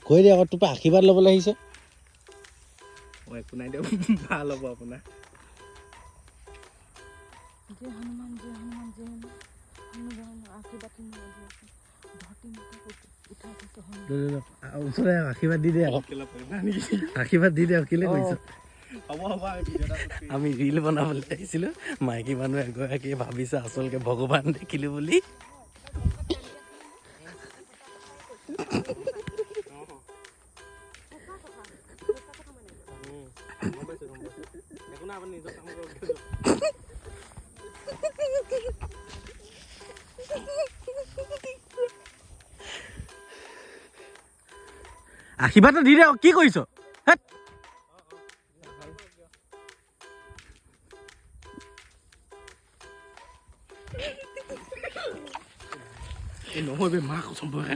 কৈ দিয়া আকৌ তোৰ পৰা আশীৰ্বাদ ল'বলৈ আহিছে মই একো নাই দিয়ক ভাল হ'ব আপোনাৰ जय हनुमान जय हनुमान जय हनुमान आशीर्वाद धरती माता को उठा के तो हम ওচৰতে আশীৰ্বাদ দি দে আকৌ আশীৰ্বাদ দি দে আকৌ কেলে কৈছ হ'ব হ'ব আমি ৰীল বনাবলৈ আহিছিলোঁ মাইকী মানুহ এগৰাকীয়ে ভাবিছে আচলতে ভগৱান দেখিলোঁ বুলি আশীৰ্বাদটো দি দে আকৌ কি কৰিছ হেৎ নহয় বে মাক সম্পৰ্ক